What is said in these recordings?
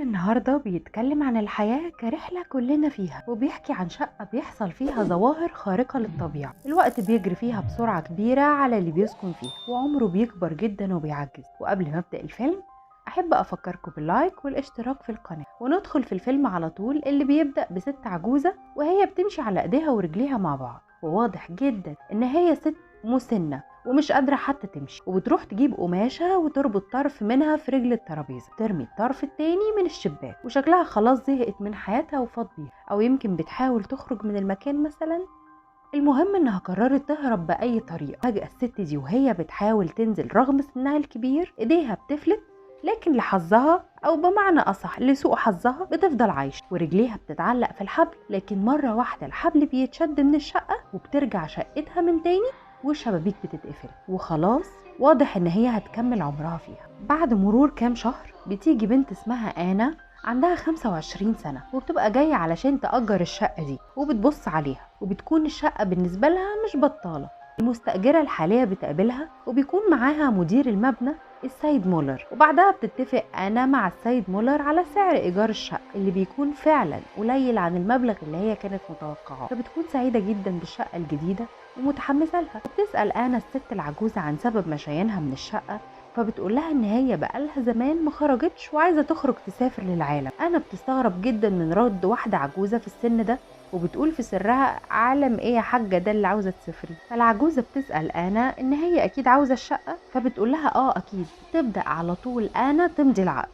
النهاردة بيتكلم عن الحياة كرحلة كلنا فيها، وبيحكي عن شقة بيحصل فيها ظواهر خارقة للطبيعة. الوقت بيجري فيها بسرعة كبيرة على اللي بيسكن فيها، وعمره بيكبر جدا وبيعجز. وقبل ما ابدأ الفيلم أحب أفكركم باللايك والاشتراك في القناة، وندخل في الفيلم على طول. اللي بيبدأ بست عجوزة وهي بتمشي على ايديها ورجليها مع بعض، وواضح جدا ان هي ست مسنة ومش قادرة حتى تمشي، وبتروح تجيب قماشة وتربط طرف منها في رجل الترابيزة، ترمي الطرف التاني من الشباك، وشكلها خلاص زهقت من حياتها وفاض بيها، او يمكن بتحاول تخرج من المكان مثلا. المهم انها قررت تهرب بأي طريقة. فجأة الست دي وهي بتحاول تنزل رغم سنها الكبير ايديها بتفلت، لكن لحظها او بمعنى اصح لسوء حظها بتفضل عايشة، ورجليها بتتعلق في الحبل. لكن مرة واحدة الحبل بيتشد من الشقة وبترجع شقتها من تاني، والشبابيك بتتقفل، وخلاص واضح ان هي هتكمل عمرها فيها. بعد مرور كام شهر بتيجي بنت اسمها آنا، عندها 25 سنة، وبتبقى جاية علشان تأجر الشقة دي، وبتبص عليها وبتكون الشقة بالنسبة لها مش بطالة. المستأجرة الحالية بتقابلها، وبيكون معاها مدير المبنى السيد مولر، وبعدها بتتفق أنا مع السيد مولر على سعر إيجار الشقة اللي بيكون فعلا قليل عن المبلغ اللي هي كانت متوقعاه. فبتكون سعيدة جدا بالشقة الجديدة ومتحمسة لها. بتسأل أنا الست العجوزة عن سبب مشيانها من الشقة، فبتقول لها ان هي بقالها زمان ما خرجتش وعايزه تخرج تسافر للعالم. انا بتستغرب جدا من رد واحده عجوزه في السن ده، وبتقول في سرها عالم ايه يا حاجه ده اللي عاوزه تسافري. فالعجوزه بتسال انا ان هي اكيد عاوزه الشقه، فبتقول لها اكيد. تبدا على طول انا تمضي العقد،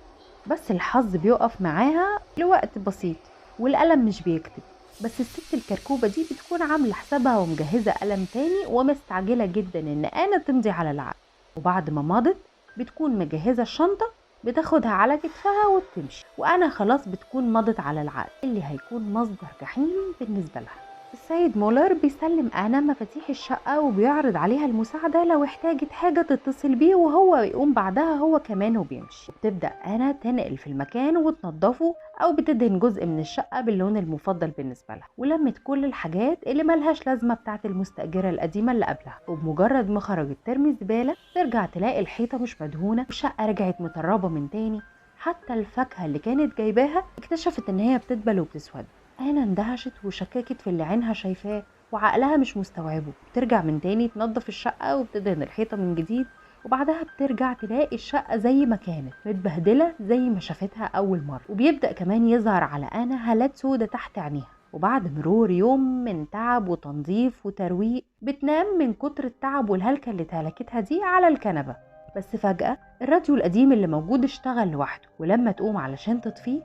بس الحظ بيقف معاها لوقت بسيط والقلم مش بيكتب. بس الست الكركوبه دي بتكون عامله حسابها ومجهزه قلم تاني ومستعجله جدا ان انا تمضي على العقد. وبعد ما مضت بتكون مجهزة الشنطة، بتاخدها على كتفها وبتمشي، وأنا خلاص بتكون مضت على العقد اللي هيكون مصدر جحيم بالنسبة لها. السيد مولر بيسلم أنا مفاتيح الشقة وبيعرض عليها المساعدة لو احتاجت حاجة تتصل بيه، وهو يقوم بعدها هو كمان وبيمشي. بتبدأ أنا تنقل في المكان وتنظفه، أو بتدهن جزء من الشقة باللون المفضل بالنسبة لها، ولمت كل الحاجات اللي ملهاش لازمة بتاعت المستأجرة القديمة اللي قبلها. وبمجرد ما خرجت ترمي الزبالة، ترجع تلاقي الحيطة مش مدهونة والشقة رجعت مطربة من تاني. حتى الفاكهة اللي كانت جايباها اكتشفت ان هي بتدبل وبتسود. أنا اندهشت وشككت في اللي عينها شايفاه وعقلها مش مستوعبه. بترجع من تاني تنظف الشقة وبتدهن الحيطة من جديد، وبعدها بترجع تلاقي الشقة زي ما كانت متبهدلة زي ما شافتها أول مرة. وبيبدأ كمان يظهر على أنا هالات سودة تحت عينيها. وبعد مرور يوم من تعب وتنظيف وترويق، بتنام من كتر التعب والهلكة اللي تهلكتها دي على الكنبة. بس فجأة الراديو القديم اللي موجود اشتغل لوحده، ولما تقوم علشان تطفيه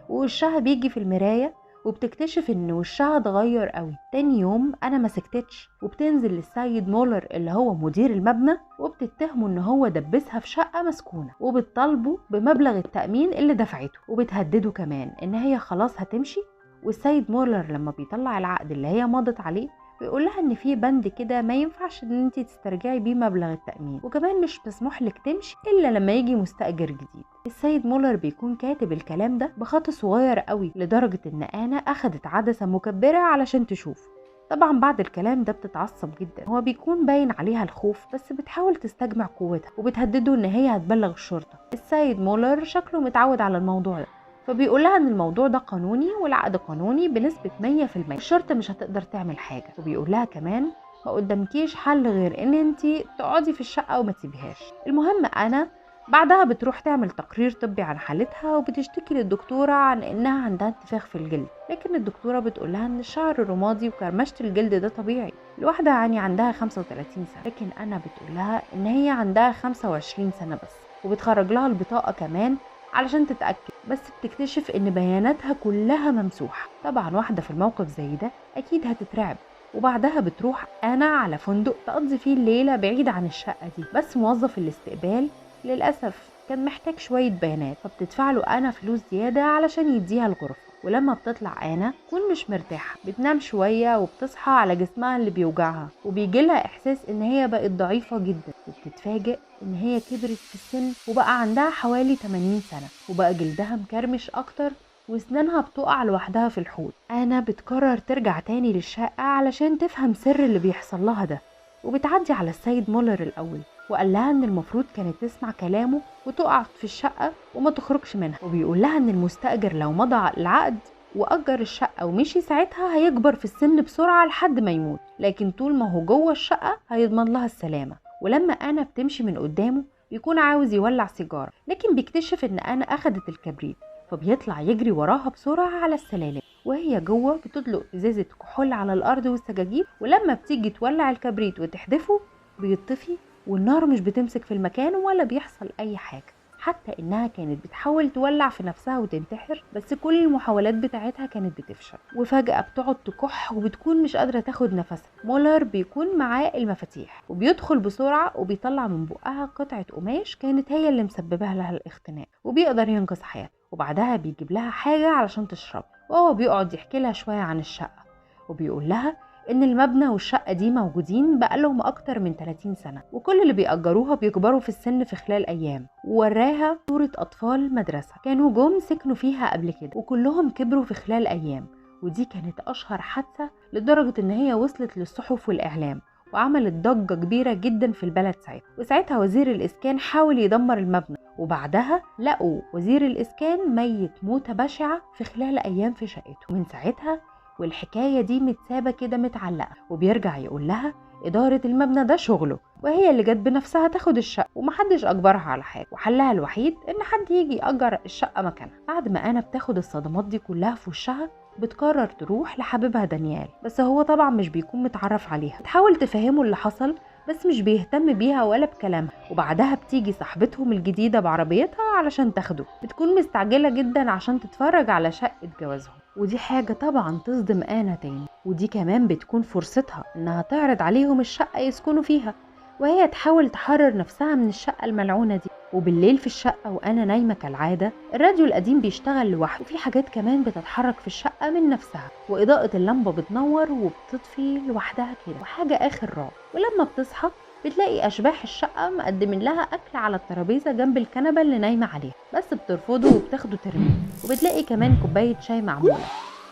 ووشها بيجي في المراية، وبتكتشف ان وشها اتغير قوي. تاني يوم انا ما سكتتش، وبتنزل للسيد مولر اللي هو مدير المبنى، وبتتهمه ان هو دبسها في شقة مسكونة، وبتطالبه بمبلغ التأمين اللي دفعته، وبتهدده كمان ان هي خلاص هتمشي. والسيد مولر لما بيطلع العقد اللي هي مضت عليه، بيقول لها ان في بند كده ما ينفعش ان انت تسترجعي بيه مبلغ التأمين، وكمان مش مسموح لك تمشي الا لما يجي مستأجر جديد. السيد مولر بيكون كاتب الكلام ده بخط صغير قوي، لدرجة ان انا اخدت عدسة مكبرة علشان تشوف. طبعا بعد الكلام ده بتتعصب جدا، هو بيكون باين عليها الخوف، بس بتحاول تستجمع قوتها وبتهدده ان هي هتبلغ الشرطة. السيد مولر شكله متعود على الموضوع ده، فبيقول لها ان الموضوع ده قانوني والعقد قانوني بنسبة 100%، الشرطة مش هتقدر تعمل حاجة. وبيقول لها كمان ما قدامكيش حل غير ان انتي تقعدي في الشقة وما تسيبيهاش. المهم انا بعدها بتروح تعمل تقرير طبي عن حالتها، وبتشتكي للدكتورة عن انها عندها انتفاخ في الجلد، لكن الدكتورة بتقول لها ان الشعر الرمادي وكرمشة الجلد ده طبيعي الواحدة يعني عندها 35 سنة، لكن انا بتقول لها ان هي عندها 25 سنة بس، وبتخرج لها البطاقة كمان علشان تتأكد، بس بتكتشف ان بياناتها كلها ممسوحة. طبعا واحدة في الموقف زي ده اكيد هتترعب. وبعدها بتروح انا على فندق تقضي فيه الليلة بعيد عن الشقة دي، بس موظف الاستقبال للأسف كان محتاج شوية بيانات، فبتدفع له أنا فلوس زيادة علشان يديها الغرفة. ولما بتطلع أنا تكون مش مرتاحة، بتنام شوية وبتصحى على جسمها اللي بيوجعها، وبيجيلها إحساس إن هي بقت ضعيفة جدا، وبتتفاجئ إن هي كبرت في السن وبقى عندها حوالي 80 سنة، وبقى جلدها مكرمش أكتر واسنانها بتقع لوحدها في الحوض. أنا بتقرر ترجع تاني للشقة علشان تفهم سر اللي بيحصل لها ده، وبتعدي على السيد مولر الأول، وقال لها ان المفروض كانت تسمع كلامه وتقع في الشقة وما تخرجش منها، وبيقول لها ان المستأجر لو مضى العقد وأجر الشقة ومشي ساعتها هيكبر في السن بسرعة لحد ما يموت، لكن طول ما هو جوه الشقة هيضمن لها السلامة. ولما أنا بتمشي من قدامه بيكون عاوز يولع سيجارة، لكن بيكتشف ان أنا أخدت الكبريت، فبيطلع يجري وراها بسرعة على السلالم، وهي جوه بتطلق ازازة كحول على الأرض والسجاجيد، ولما بتيجي تولع الكبريت وتحدفه بيطفي، والنار مش بتمسك في المكان ولا بيحصل أي حاجة، حتى انها كانت بتحاول تولع في نفسها وتنتحر، بس كل المحاولات بتاعتها كانت بتفشل، وفجأة بتقعد تكح وبتكون مش قادرة تاخد نفسها. مولر بيكون معاه المفاتيح وبيدخل بسرعة وبيطلع من بقها قطعة قماش كانت هي اللي مسببة لها الاختناق، وبيقدر ينقذ حياتها، وبعدها بيجيب لها حاجة علشان تشرب، وهو بيقعد يحكي لها شوية عن الشقة، وبيقول لها ان المبنى والشقة دي موجودين بقالهم اكتر من 30 سنة، وكل اللي بيأجروها بيكبروا في السن في خلال ايام، ووراها صورة اطفال مدرسة كانوا جم سكنوا فيها قبل كده وكلهم كبروا في خلال ايام. ودي كانت اشهر حادثة لدرجة ان هي وصلت للصحف والاعلام وعملت ضجة كبيرة جدا في البلد وساعتها وزير الاسكان حاول يدمر المبنى، وبعدها لقوا وزير الاسكان ميت موتة بشعة في خلال ايام في شقته. من ساعتها والحكاية دي متسابة كده متعلقة، وبيرجع يقول لها إدارة المبنى ده شغله، وهي اللي جت بنفسها تاخد الشقة ومحدش أجبرها على حاجة، وحلها الوحيد إن حد يجي يأجر الشقة مكانها. بعد ما أنا بتاخد الصدمات دي كلها في وشها بتقرر تروح لحبيبها دانيال، بس هو طبعا مش بيكون متعرف عليها، تحاول تفهمه اللي حصل بس مش بيهتم بيها ولا بكلامها. وبعدها بتيجي صاحبتهم الجديدة بعربيتها علشان تاخده، بتكون مستعجلة جدا عشان تتفرج على شقة جوازهم، ودي حاجة طبعا تصدم آنا تاني، ودي كمان بتكون فرصتها انها تعرض عليهم الشقة يسكنوا فيها، وهي تحاول تحرر نفسها من الشقة الملعونة دي. وبالليل في الشقة وأنا نايمة كالعادة الراديو القديم بيشتغل لوحده، وفي حاجات كمان بتتحرك في الشقة من نفسها، وإضاءة اللمبة بتنور وبتطفي لوحدها كده، وحاجة آخر رعب. ولما بتصحى بتلاقي أشباح الشقة مقدمين لها أكل على الترابيزة جنب الكنبة اللي نايمة عليها، بس بترفضه وبتاخده ترميه. وبتلاقي كمان كوباية شاي معمولة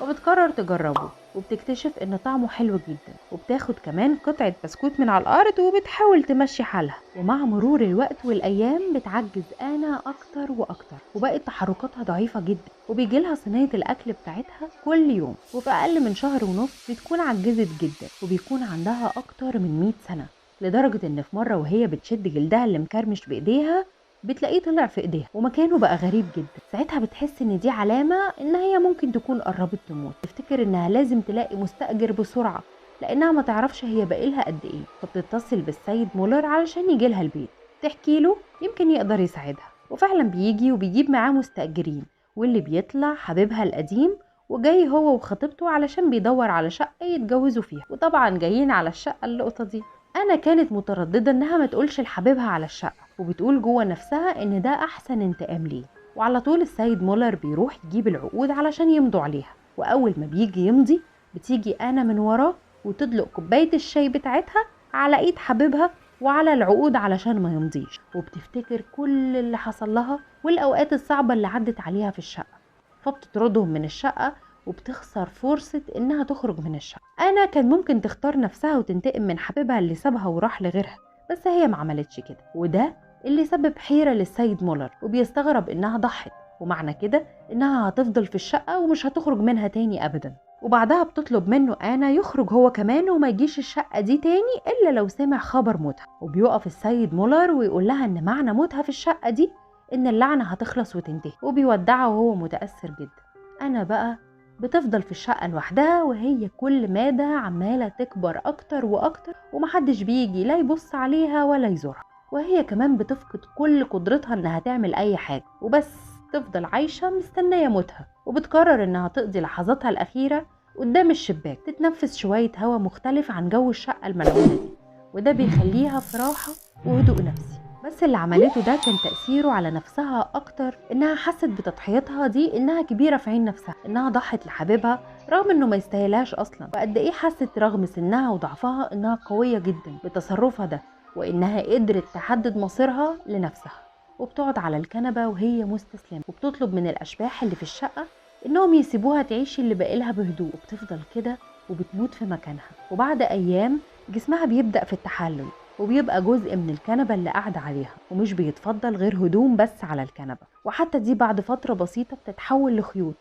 وبتقرر تجربه، وبتكتشف ان طعمه حلو جدا، وبتاخد كمان قطعة بسكوت من على الارض وبتحاول تمشي حالها. ومع مرور الوقت والايام بتعجز آنا اكتر واكتر، وبقت تحركاتها ضعيفة جدا، وبيجيلها صينية الاكل بتاعتها كل يوم، وفي اقل من شهر ونص بتكون عجزت جدا وبيكون عندها اكتر من 100 سنة، لدرجة ان في مرة وهي بتشد جلدها اللي مكرمش بايديها بتلاقيه طلع في ايديها ومكانه بقى غريب جدا. ساعتها بتحس ان دي علامة ان هي ممكن تكون قربت تموت، تفتكر انها لازم تلاقي مستأجر بسرعة لانها ما تعرفش هي باقيلها قد ايه، فبتتصل بالسيد مولر علشان يجيلها البيت تحكي له يمكن يقدر يساعدها. وفعلا بيجي وبيجيب معاه مستأجرين، واللي بيطلع حبيبها القديم وجاي هو وخطيبته علشان بيدور على شقة يتجوزوا فيها، وطبعا جايين على الشقة اللقطة دي. انا كانت مترددة انها ما تقولش لحبيبها على الشقة، وبتقول جوه نفسها ان ده احسن انتقام ليه. وعلى طول السيد مولر بيروح يجيب العقود علشان يمضوا عليها، واول ما بيجي يمضي بتيجي آنا من وراه وتدلق كوباية الشاي بتاعتها على ايد حبيبها وعلى العقود علشان ما يمضيش، وبتفتكر كل اللي حصل لها والاوقات الصعبة اللي عدت عليها في الشقة، فبتطردهم من الشقة وبتخسر فرصة انها تخرج من الشقة. انا كان ممكن تختار نفسها وتنتقم من حبيبها اللي سابها وراح لغيرها، بس هي ما عملتش كده، وده اللي سبب حيرة للسيد مولر، وبيستغرب انها ضحت، ومعنى كده انها هتفضل في الشقة ومش هتخرج منها تاني ابدا. وبعدها بتطلب منه آنا يخرج هو كمان وما يجيش الشقة دي تاني الا لو سمع خبر موتها. وبيقف السيد مولر ويقول لها ان معنى موتها في الشقة دي ان اللعنة هتخلص وتنتهي، وبيودعها وهو متأثر جدا. أنا بقى بتفضل في الشقة لوحدها، وهي كل مادة عمالة تكبر أكتر وأكتر، ومحدش بيجي لا يبص عليها ولا يزورها، وهي كمان بتفقد كل قدرتها إنها تعمل أي حاجة وبس تفضل عايشة مستنية موتها. وبتقرر إنها تقضي لحظاتها الأخيرة قدام الشباك تتنفس شوية هوا مختلف عن جو الشقة الملعونة دي، وده بيخليها في راحة وهدوء نفسي. بس اللي عملته ده كان تأثيره على نفسها أكتر، إنها حست بتضحيتها دي إنها كبيرة في عين نفسها، إنها ضحت لحبيبها رغم إنه ما يستاهلهاش أصلا، وقد إيه حست رغم سنها وضعفها إنها قوية جدا بتصرفها ده، وإنها قدرت تحدد مصيرها لنفسها. وبتقعد على الكنبة وهي مستسلمة، وبتطلب من الأشباح اللي في الشقة إنهم يسيبوها تعيش اللي باقيلها بهدوء، وبتفضل كده وبتموت في مكانها. وبعد أيام جسمها بيبدأ في التحلل، وبيبقى جزء من الكنبة اللي قاعدة عليها، ومش بيتفضل غير هدوم بس على الكنبة، وحتى دي بعد فترة بسيطة بتتحول لخيوط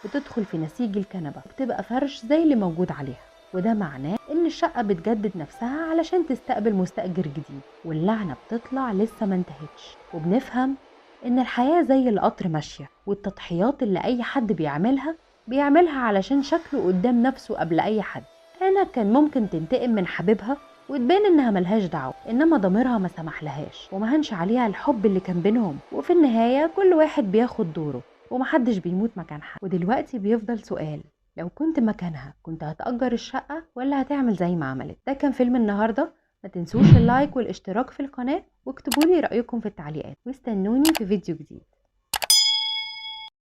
بتدخل في نسيج الكنبة وبتبقى فرش زي اللي موجود عليها. وده معناه ان الشقة بتجدد نفسها علشان تستقبل مستأجر جديد، واللعنة بتطلع لسه ما انتهتش. وبنفهم ان الحياة زي القطر ماشية، والتضحيات اللي اي حد بيعملها علشان شكله قدام نفسه قبل اي حد. انا كان ممكن تنتقم من حبيبها وتبان انها ملهاش دعوة، انما ضميرها ما سمحلهاش وما هنش عليها الحب اللي كان بينهم. وفي النهاية كل واحد بياخد دوره ومحدش بيموت مكان حد. ودلوقتي بيفضل سؤال، لو كنت مكانها كنت هتأجر الشقة ولا هتعمل زي ما عملت؟ ده كان فيلم النهاردة. ما تنسوش اللايك والاشتراك في القناة، واكتبولي رأيكم في التعليقات، واستنوني في فيديو جديد.